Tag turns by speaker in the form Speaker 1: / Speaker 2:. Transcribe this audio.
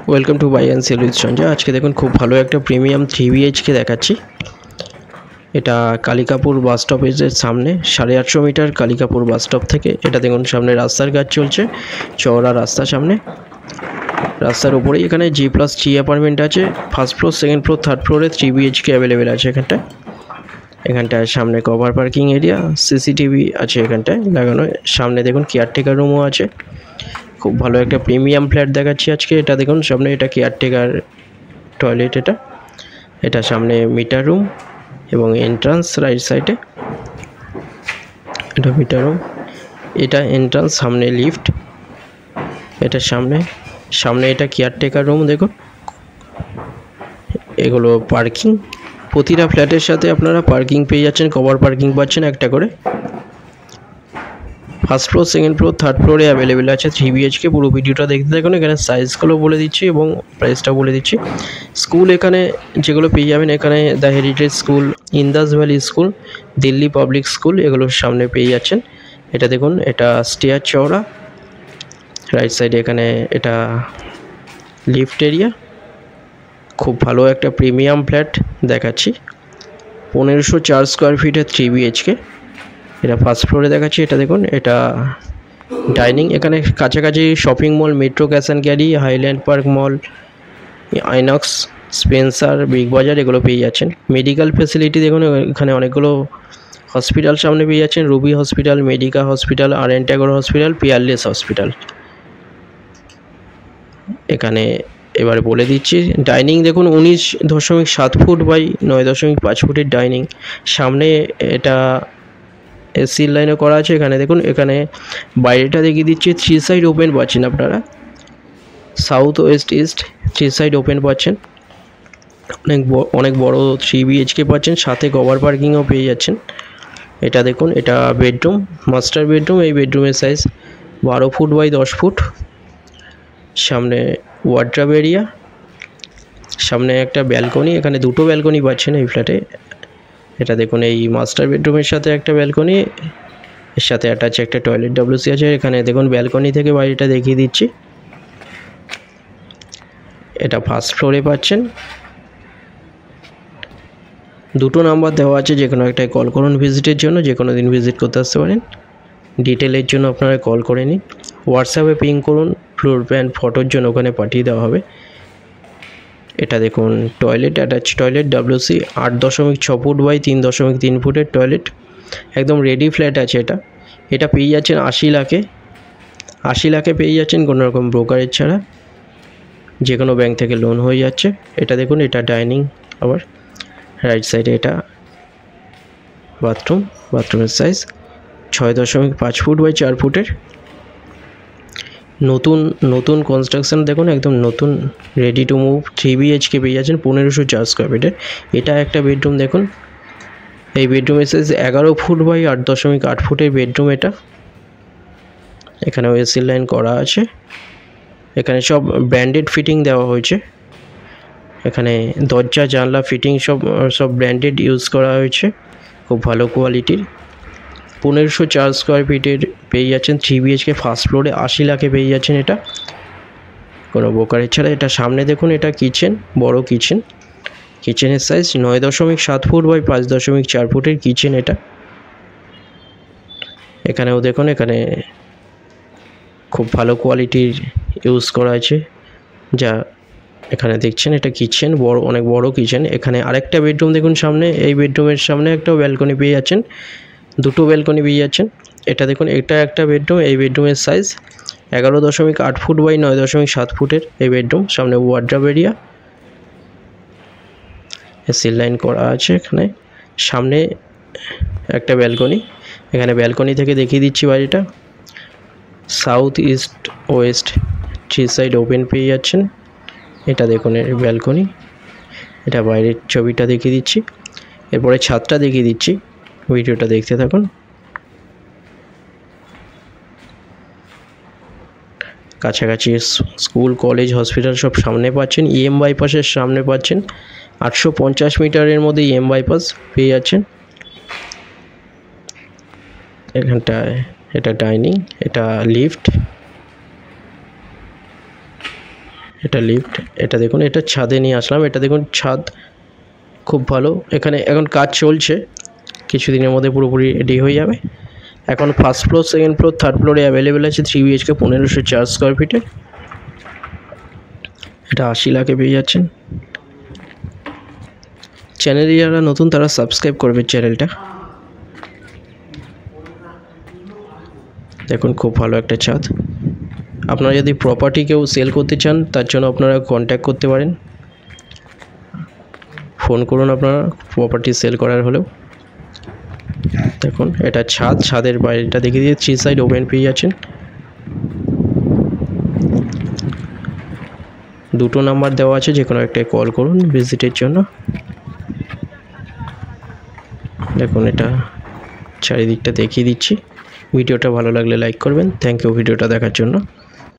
Speaker 1: Welcome to buy and sell with Sanjay. আজকে দেখুন খুব ভালো একটা প্রিমিয়াম 3BHK দেখাচ্ছি। এটা কালিকাপুর বাস স্টপের সামনে 850 মিটার কালিকাপুর বাস স্টপ থেকে। এটা দেখুন সামনে রাস্তার কাজ চলছে, চওড়া রাস্তা সামনে। রাস্তার উপরেই এখানে G+G অ্যাপার্টমেন্ট আছে। First floor, second floor, third ফ্লোরে 3BHK অ্যাভেলেবেল আছে এখানটায় সামনে কভার পার্কিং এরিয়া, সিসিটিভি আছে এখানটায় লাগানো। সামনে দেখুন কেয়ারটেকার রুমও আছে। খুব ভালো একটা প্রিমিয়াম ফ্ল্যাট দেখাচ্ছি আজকে। এটা দেখুন সামনে, এটা কেয়ারটেকার টয়লেট। এটা সামনে মিটার রুম এবং এন্ট্রান্স রাইট সাইডে। এটা মিটার রুম, এটা এন্ট্রান্স, সামনে লিফট। এটা সামনে এটা কেয়ারটেকার রুম। দেখুন এগুলো পার্কিং। প্রতিটা ফ্ল্যাটের সাথে আপনারা পার্কিং পেয়ে যাচ্ছেন, কভার পার্কিং পাচ্ছেন একটা করে। First floor, second floor, third ফ্লোরে অ্যাভেলেবেল আছে 3BHK। পুরো ভিডিওটা দেখতে থাকুন। এখানে সাইজগুলো বলে দিচ্ছি এবং প্রাইসটাও বলে দিচ্ছি। স্কুল এখানে যেগুলো পেয়ে যাবেন, এখানে the heritage school, Indus valley school, Delhi public school, এগুলোর সামনে পেয়ে যাচ্ছেন। এটা দেখুন, এটা স্টেয়ার চওড়া। রাইট সাইডে এখানে এটা লিফট এরিয়া। খুব ভালো একটা প্রিমিয়াম ফ্ল্যাট দেখাচ্ছি। 1504 স্কোয়ার ফিটের 3BHK। এটা ফার্স্ট ফ্লোরে দেখাচ্ছি। এটা দেখুন, এটা ডাইনিং। এখানে কাছাকাছি shopping mall, metro cash and carry, highland park mall, INOX, Spencer, big বাজার, এগুলো পেয়ে যাচ্ছেন। মেডিকেল ফেসিলিটি দেখুন, এখানে অনেকগুলো হসপিটাল সামনে পেয়ে যাচ্ছেন। Ruby hospital, Medica hospital, R N. Tagore hospital, Peerless hospital. এখানে এবারে বলে দিচ্ছি ডাইনিং দেখুন 19.7 ফুট বাই 9.5 ফুটের ডাইনিং। সামনে এটা এসির লাইনে করা আছে। এখানে দেখুন, এখানে বাইরেটা দেখিয়ে দিচ্ছি। 3 সাইড ওপেন পাচ্ছেন আপনারা, south, West, east 3 side open পাচ্ছেন। অনেক বড় 3BHK পাচ্ছেন, সাথে কভার পার্কিংও পেয়ে যাচ্ছেন। এটা দেখুন, এটা বেডরুম, মাস্টার বেডরুম। এই বেডরুমের সাইজ 12 ফুট বাই 10 ফুট। সামনে ওয়ার্ড্রব এরিয়া, সামনে একটা ব্যালকনি। এখানে দুটো ব্যালকনি পাচ্ছেন এই ফ্ল্যাটে। এটা দেখুন, এই মাস্টার বেডরুমের সাথে একটা ব্যালকনি, এর সাথে অ্যাটাচ একটা টয়লেট WC আছে। এখানে দেখুন ব্যালকনি থেকে বাড়িটা দেখিয়ে দিচ্ছি। এটা ফার্স্ট ফ্লোরে পাচ্ছেন। দুটো নাম্বার দেওয়া আছে, যে কোনো একটাই কল করুন ভিজিটের জন্য। যে কোনো দিন ভিজিট করতে আসতে পারেন। ডিটেলের জন্য আপনারা কল করে নিন। হোয়াটসঅ্যাপে পিং করুন, ফ্লোর প্ল্যান ফটোর জন্য ওখানে পাঠিয়ে দেওয়া হবে। এটা দেখুন toilet, attach toilet WC, 8.6 foot by 3.3 ফুটের টয়লেট। একদম রেডি ফ্ল্যাট আছে এটা পেয়ে যাচ্ছেন 80 লাখে। 80 লাখে পেয়ে যাচ্ছেন, কোনো রকম ব্রোকারেজ ছাড়া। যে কোনো ব্যাংক থেকে লোন হয়ে যাচ্ছে। এটা দেখুন, এটা ডাইনিং। আবার রাইট সাইডে এটা বাথরুমের সাইজ 6.5 ফুট বাই 4 ফুটের। নতুন কনস্ট্রাকশন দেখুন, একদম নতুন, রেডি টু মুভ 3BHK পেয়ে যাচ্ছেন 1504 স্কোয়ার ফিটের। এটা একটা বেডরুম দেখুন। এই বেডরুমের সাইজ 11 ফুট বাই 8.8 ফুটের বেডরুম এটা। এখানেও এসি লাইন করা আছে। এখানে সব ব্র্যান্ডেড ফিটিং দেওয়া হয়েছে। এখানে দরজা জানলা ফিটিং সব ব্র্যান্ডেড ইউজ করা হয়েছে, খুব ভালো কোয়ালিটির। 1504 স্কোয়ার ফিটের পেয়ে যাচ্ছেন 3BHK। ফার্স্ট ফ্লোরে 80 লাখে পেয়ে যাচ্ছেন এটা, কোনো ব্রোকারেজ ছাড়া। এটা সামনে দেখুন, এটা কিচেন, বড় কিচেনের সাইজ 9.7 ফুট বাই 5.4 ফুটের কিচেন এটা। এখানেও দেখুন, এখানে খুব ভালো কোয়ালিটির ইউজ করা আছে। যা এখানে দেখছেন, এটা কিচেন, অনেক বড় কিচেন। এখানে আরেকটা বেডরুম দেখুন সামনে। এই বেডরুমের সামনে একটা ব্যালকনি পেয়ে যাচ্ছেন, দুটো ব্যালকনি পেয়ে যাচ্ছেন। এটা দেখুন, এটা একটা বেডরুম। এই বেডরুমের সাইজ 11.8 ফুট বাই 9.7 ফুটের এই বেডরুম। সামনে ওয়ার্ড্রব এরিয়া, এসি লাইন করা আছে। এখানে সামনে একটা ব্যালকনি। এখানে ব্যালকনি থেকে দেখিয়ে দিচ্ছি বাড়িটা। South, east, West 3 side open পেয়ে যাচ্ছেন। এটা দেখুন এর ব্যালকনি। এটা বাইরের ছবিটা দেখিয়ে দিচ্ছি, এরপরে ছাদটা দেখিয়ে দিচ্ছি। ভিডিওটা দেখতে থাকুন। কাছাকাছি স্কুল, কলেজ, হসপিটাল সব সামনে পাচ্ছেন। EM বাইপাসের সামনে পাচ্ছেন। 850 মিটারের মধ্যে EM বাইপাস পেয়ে যাচ্ছেন। এখানটায় এটা ডাইনিং, এটা লিফট, এটা লিফট, এটা দেখুন, এটা ছাদে নিয়ে আসলাম। এটা দেখুন ছাদ খুব ভালো, এখানে এখন কাজ চলছে, কিছুদিনের মধ্যে পুরোপুরি রেডি হয়ে যাবে। এখন first floor, second floor, third ফ্লোরে অ্যাভেলেবেল আছে 3 BHK 1504 স্কোয়ার ফিটে। এটা 80 লাখে পেয়ে যাচ্ছেন। চ্যানেলে যারা নতুন তারা সাবস্ক্রাইব করবে চ্যানেলটা। দেখুন খুব ভালো একটা ছাদ। আপনারা যদি প্রপার্টি কেউ সেল করতে চান তার জন্য আপনারা কন্ট্যাক্ট করতে পারেন, ফোন করুন আপনারা প্রপার্টি সেল করার হলেও। দেখুন এটা ছাদ, ছাদের বাইরেটা দেখিয়ে দিয়ে 3 সাইড ওপেন পেয়ে যাচ্ছেন। 2টো নাম্বার দেওয়া আছে, যে কোনো একটাই কল করুন ভিজিটের জন্য। দেখুন এটা চারিদিকটা দেখিয়ে দিচ্ছি। ভিডিওটা ভালো লাগলে লাইক করবেন। থ্যাংক ইউ ভিডিওটা দেখার জন্য।